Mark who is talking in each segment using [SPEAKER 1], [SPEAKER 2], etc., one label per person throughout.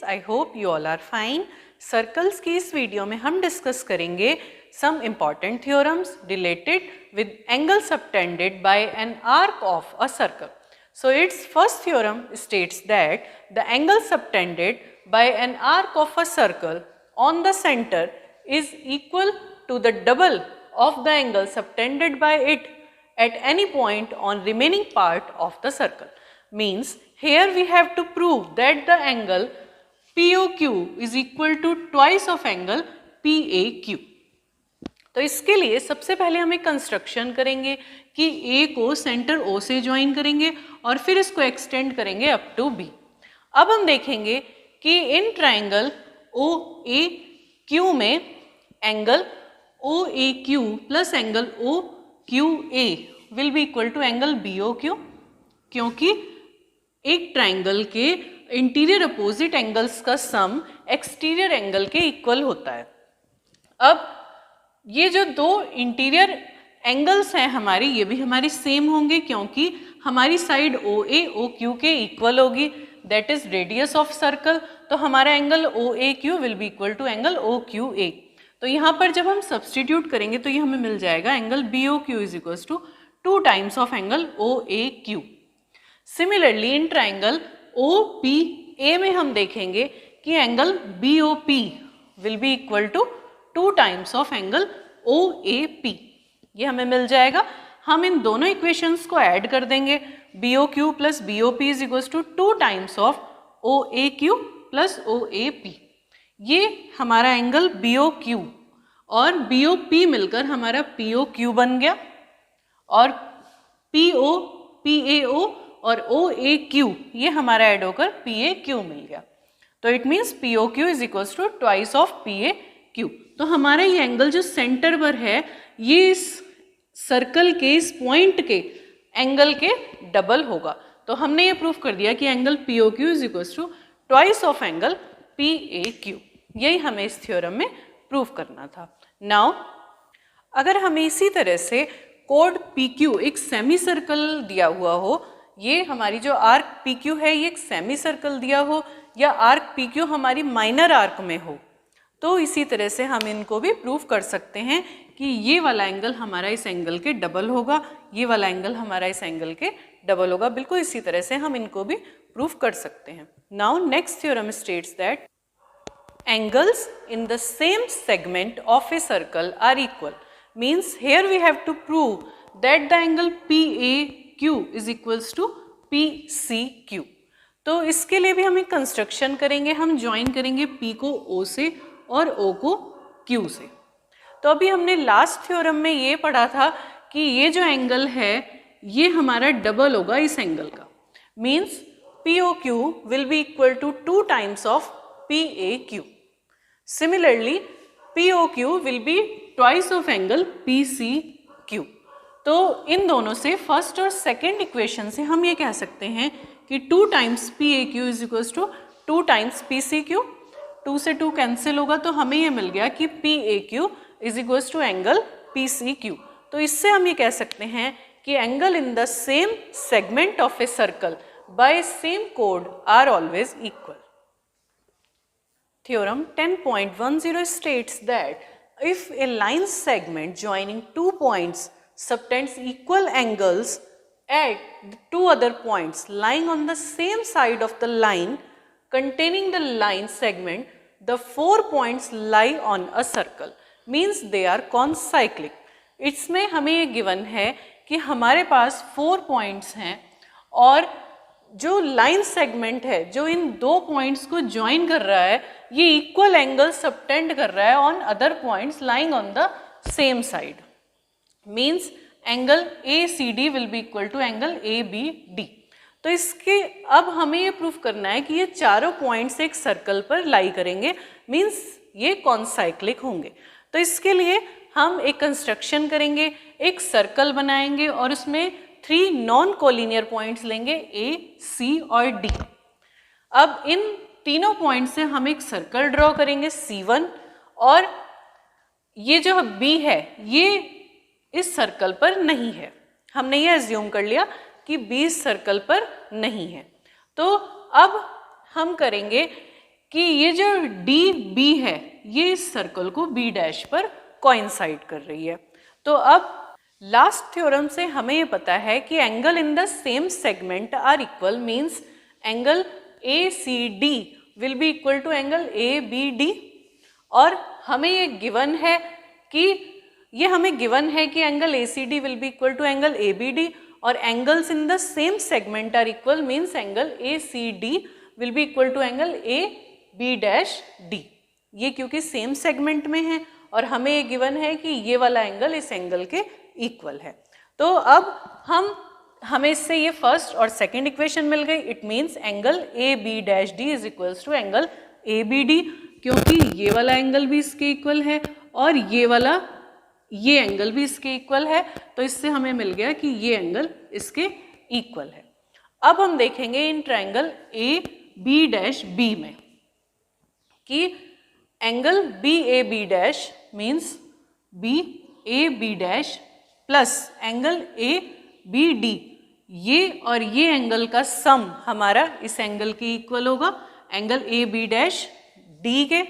[SPEAKER 1] I hope you all are fine. Circles की इस video में हम डिस्कस करेंगे some important theorems related with angle subtended by an arc of a circle. So its first theorem states that the angle subtended by an arc of a circle on the center is equal to the double of the angle subtended by it at any point on remaining part of the circle. Means here we have to prove that the angle POQ is equal to twice of angle PAQ. तो इसके लिए सबसे पहले हम एक construction करेंगे कि A को सेंटर O से ज्वाइन करेंगे और फिर इसको एक्सटेंड करेंगे अप टू B. अब हम देखेंगे कि इन ट्राइंगल OAQ में angle OAQ plus angle OQA will be equal to angle BOQ, क्योंकि एक ट्राइंगल के इंटीरियर अपोजिट एंगल्स का सम एक्सटीरियर एंगल के इक्वल होता है. अब ये जो दो इंटीरियर एंगल्स हैं हमारी, ये भी हमारी सेम होंगे क्योंकि हमारी साइड OA OQ के इक्वल होगी, that is radius of circle. तो हमारा angle OAQ will be equal to angle OQA. तो यहाँ पर जब हम सब्सटीट्यूट करेंगे तो ये हमें मिल जाएगा angle BOQ is equal to 2 times of angle OAQ. Similarly in triangle OPA में हम देखेंगे कि angle BOP will be equal to 2 times of angle OAP. ये हमें मिल जाएगा. हम इन दोनों इक्वेशंस को ऐड कर देंगे. BOQ plus BOP is equal to 2 times of OAQ plus OAP. ये हमारा एंगल BOQ और BOP मिलकर हमारा POQ बन गया और PO PAO और OAQ ये हमारा ऐड होकर PAQ मिल गया. तो it means POQ is equal to twice of PAQ. तो हमारा ये एंगल जो सेंटर पर है ये इस सर्कल के इस पॉइंट के एंगल के डबल होगा. तो हमने ये प्रूफ कर दिया कि angle POQ is equal to twice of angle PAQ. यही हमें इस थ्योरम में प्रूफ करना था. नाउ अगर हमें इसी तरह से कोड PQ एक सेमी सर्कल दिया हुआ हो, ये हमारी जो आर्क PQ है ये एक सेमी सर्कल दिया हो, या आर्क PQ हमारी माइनर आर्क में हो, तो इसी तरह से हम इनको भी प्रूफ कर सकते हैं कि ये वाला एंगल हमारा इस एंगल के डबल होगा, ये वाला एंगल हमारा इस एंगल के डबल होगा. बिल्कुल इसी तरह से हम इनको भी प्रूफ कर सकते हैं. Now next theorem states that angles in the same segment of a circle are equal. Means here we have to prove that the angle PAQ is equals to PCQ. तो इसके लिए भी हम एक कंस्ट्रक्शन करेंगे. हम ज्वाइन करेंगे P को O से और O को Q से. तो अभी हमने लास्ट थ्योरम में ये पढ़ा था कि ये जो एंगल है ये हमारा डबल होगा इस एंगल का. Means POQ will be equal to 2 times of PAQ. Similarly POQ will be twice of angle PCQ. तो इन दोनों से फर्स्ट और सेकेंड इक्वेशन से हम ये कह सकते हैं कि 2 times PAQ is equal to 2 times PCQ. 2 से 2 कैंसिल होगा तो हमें ये मिल गया कि PAQ is equal to angle PCQ. तो इससे हम ये कह सकते हैं कि angle in the same segment of a circle by same कोड are always equal. Theorem 10.10 states that if a line segment joining 2 points subtends equal angles at the 2 other points lying on the same side of the line containing the line segment, the 4 points lie on a circle. Means they are concyclic. इसमें हमें ये given है कि हमारे पास 4 points हैं और जो line segment है जो इन 2 पॉइंट्स को ज्वाइन कर रहा है ये इक्वल एंगल सबटेंड कर रहा है on other points lying on the same side. Means angle ACD will be equal to angle ABD. तो इसके अब हमें ये प्रूफ करना है कि ये चारों पॉइंट्स एक सर्कल पर लाई करेंगे. मीन्स ये कॉन्साइक्लिक होंगे. तो इसके लिए हम एक कंस्ट्रक्शन करेंगे, एक सर्कल बनाएंगे और उसमें 3 नॉन कोलिनियर पॉइंट्स लेंगे A, C और D. अब इन तीनों पॉइंट से हम एक सर्कल ड्रॉ करेंगे C1 और ये जो B है ये इस सर्कल पर नहीं है. हमने ये एज्यूम कर लिया कि B इस सर्कल पर नहीं है. तो अब हम करेंगे कि ये जो डी बी है ये इस सर्कल को बी डैश पर कोइंसाइड कर रही है। तो अब लास्ट थ्योरम से हमें ये पता है कि angle in the same segment are equal, means angle A C D will be equal to angle A B D. और हमें ये गिवन है कि angle A C D will be equal to angle A B D, और angles in the same segment are equal, means angle A C D will be equal to angle A B dash D. ये क्योंकि same segment में है और हमें ये given है कि ये वाला एंगल इस एंगल के इक्वल है। तो अब हमें इससे ये फर्स्ट और सेकंड इक्वेशन मिल गई। It means angle A B dash D is equals to angle A B D, क्योंकि ये वाला एंगल भी इसके इक्वल है और ये एंगल भी इसके इक्वल है, तो इससे हमें मिल गया कि ये एंगल इसके इक्वल है। अब हम देखेंगे in triangle A B dash B में कि angle B A B dash means B A B dash plus angle A B D, ये और ये एंगल का सम हमारा इस एंगल के इक्वल होगा, angle A B dash D के।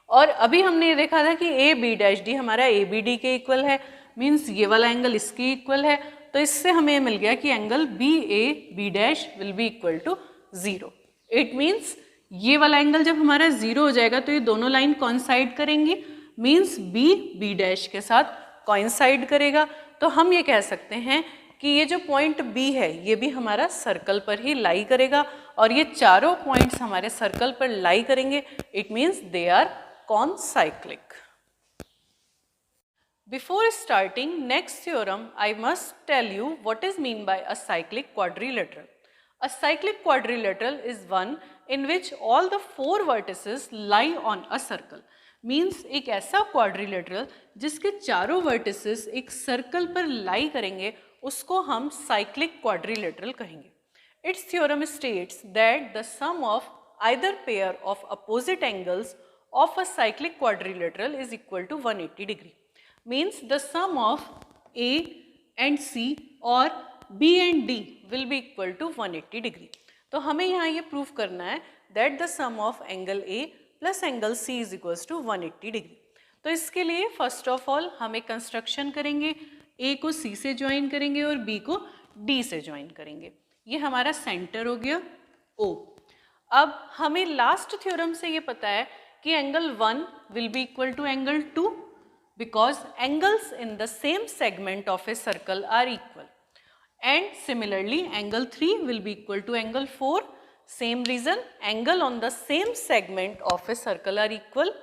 [SPEAKER 1] और अभी हमने ये देखा था कि ए बी डैश डी हमारा ए बी डी के इक्वल है, मीन्स ये वाला एंगल इसके इक्वल है। तो इससे हमें ये मिल गया कि angle B A B dash will be equal to 0। It means ये वाला एंगल जब हमारा 0 हो जाएगा तो ये दोनों लाइन कॉइंसाइड करेंगी, मीन्स बी बी डैश के साथ कॉइंसाइड करेगा। तो हम ये कह सकते हैं कि ये जो पॉइंट बी है ये भी हमारा सर्कल पर ही लाई करेगा और ये चारों पॉइंट्स हमारे सर्कल पर लाई करेंगे। It means they are concyclic. Before starting next theorem, I must tell you what is mean by a cyclic quadrilateral. A cyclic quadrilateral is one in which all the four vertices lie on a circle. Means एक ऐसा quadrilateral जिसके चारों vertices एक circle पर lie करेंगे उसको हम cyclic quadrilateral कहेंगे. Its theorem states that the sum of either pair of opposite angles of a cyclic quadrilateral is equal to 180 degree. Means the sum of A and C or B and D will be equal to 180 degree. तो हमें यहाँ ये proof करना है that the sum of angle A plus angle C is equals to 180 degree. तो इसके लिए first of all हम एक कंस्ट्रक्शन करेंगे, A को C से ज्वाइन करेंगे और B को D से ज्वाइन करेंगे। ये हमारा सेंटर हो गया O। अब हमें लास्ट थ्योरम से ये पता है कि angle 1 will be equal to angle 2 because angles in the same segment of a circle are equal, and similarly angle 3 will be equal to angle 4. Same reason, angle on the same segment of a circle are equal.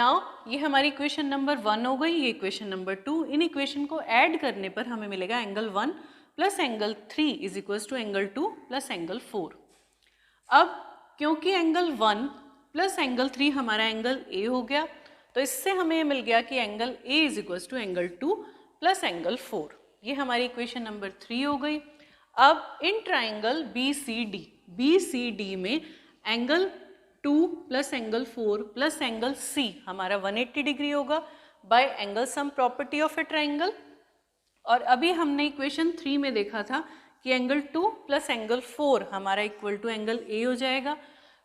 [SPEAKER 1] Now ये हमारी equation number 1 हो गई, ये equation number 2। इन equation को add करने पर हमें मिलेगा angle 1 plus angle 3 is equals to angle 2 plus angle 4। अब क्योंकि एंगल 1 प्लस एंगल 3 हमारा एंगल A हो गया, तो इससे हमें मिल गया कि angle A is equals to angle 2 plus angle 4। ये हमारी इक्वेशन नंबर 3 हो गई। अब इन ट्राइंगल BCD में angle 2 plus angle 4 plus angle C हमारा 180 डिग्री होगा by angle sum property of a triangle. और अभी हमने इक्वेशन 3 में देखा था कि एंगल 2 प्लस एंगल 4 हमारा इक्वल टू एंगल A हो जाएगा।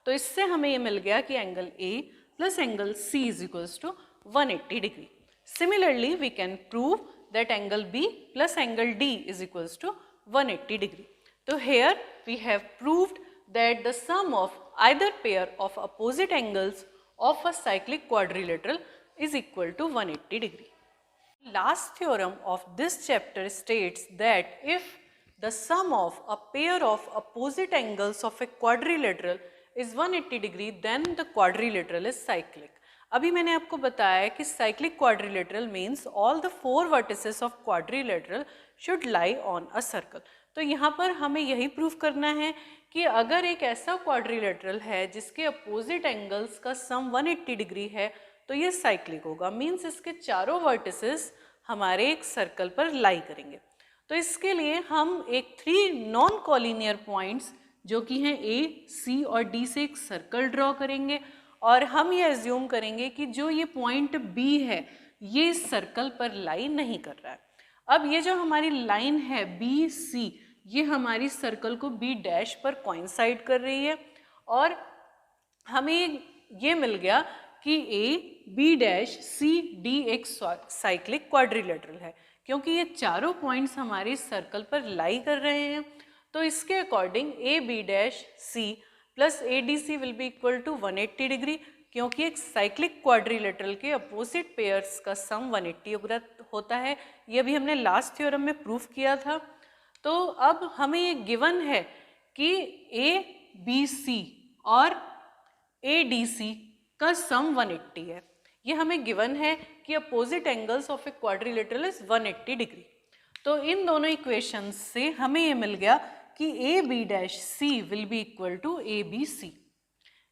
[SPEAKER 1] तो इससे हमें ये मिल गया कि angle A plus angle C is equals to 180 degree. Similarly, we can prove that angle B plus angle D is equals to 180 degree. So here we have proved that the sum of either pair of opposite angles of a cyclic quadrilateral is equal to 180 degree. Last theorem of this chapter states that if the sum of a pair of opposite angles of a quadrilateral is 180 degree, then the quadrilateral is cyclic. अभी मैंने आपको बताया कि cyclic quadrilateral means all the four vertices of quadrilateral should lie on a circle. तो यहाँ पर हमें यही प्रूफ करना है कि अगर एक ऐसा quadrilateral है जिसके अपोजिट एंगल्स का सम 180 डिग्री है तो ये साइक्लिक होगा, मीन्स इसके चारों वर्टिसेस हमारे एक सर्कल पर लाई करेंगे। तो इसके लिए हम एक 3 नॉन कॉलिनियर पॉइंट्स जो कि हैं A, C और D से एक सर्कल ड्रॉ करेंगे और हम ये एज्यूम करेंगे कि जो ये पॉइंट B है ये इस सर्कल पर लाई नहीं कर रहा है। अब ये जो हमारी लाइन है BC ये हमारी सर्कल को B डैश पर कोइंसाइड कर रही है और हमें ये मिल गया कि A B dash C D एक साइक्लिक क्वाड्रिलेटरल है, क्योंकि ये चारों पॉइंट्स हमारे सर्कल पर लाई कर रहे हैं। तो इसके according A B dash C plus A D C will be equal to 180 degree, क्योंकि एक साइक्लिक क्वाड्रिलेटरल के अपोजिट पेयर्स का सम 180 होता है। ये भी हमने लास्ट थ्योरम में प्रूफ किया था। तो अब हमें ये गिवन है कि ए बी सी और ए डी सी का सम 180 है। ये हमें गिवन है कि opposite angles of a quadrilateral is 180 degree. तो इन दोनों इक्वेशंस से हमें ये मिल गया कि A B dash C will be equal to A B C.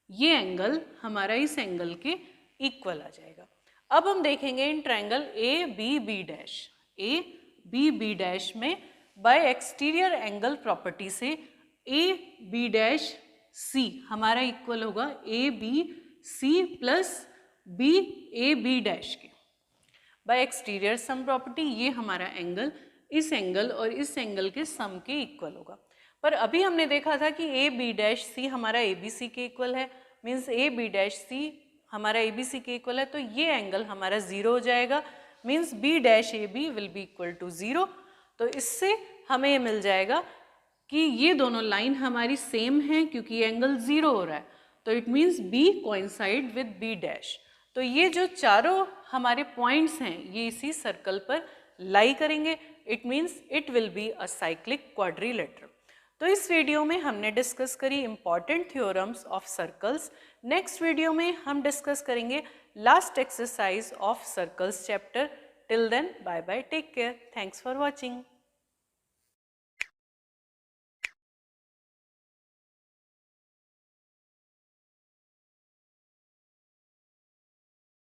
[SPEAKER 1] ये एंगल हमारा इस एंगल के इक्वल आ जाएगा। अब हम देखेंगे in triangle A B dash में बाय एक्सटीरियर एंगल प्रॉपर्टी से ए बी डैश सी हमारा इक्वल होगा A B C plus B A B dash के। बाय एक्सटीरियर सम प्रॉपर्टी ये हमारा एंगल इस एंगल और इस एंगल के सम के इक्वल होगा। पर अभी हमने देखा था कि ए बी डैश सी हमारा ए बी सी के इक्वल है, मीन्स ए बी डैश सी हमारा ए बी सी के इक्वल है, तो ये एंगल हमारा 0 हो जाएगा, means B dash A B will be equal to 0। तो इससे हमें ये मिल जाएगा कि ये दोनों लाइन हमारी सेम हैं, क्योंकि ये एंगल 0 हो रहा है, तो it means B coincide with B dash. तो ये जो चारों हमारे पॉइंट्स हैं ये इसी सर्कल पर लाई करेंगे, it means it will be a cyclic quadrilateral. तो इस वीडियो में हमने डिस्कस करी important theorems of circles. Next video में हम डिस्कस करेंगे last exercise of circles chapter. Till then bye bye, take care, thanks for watching.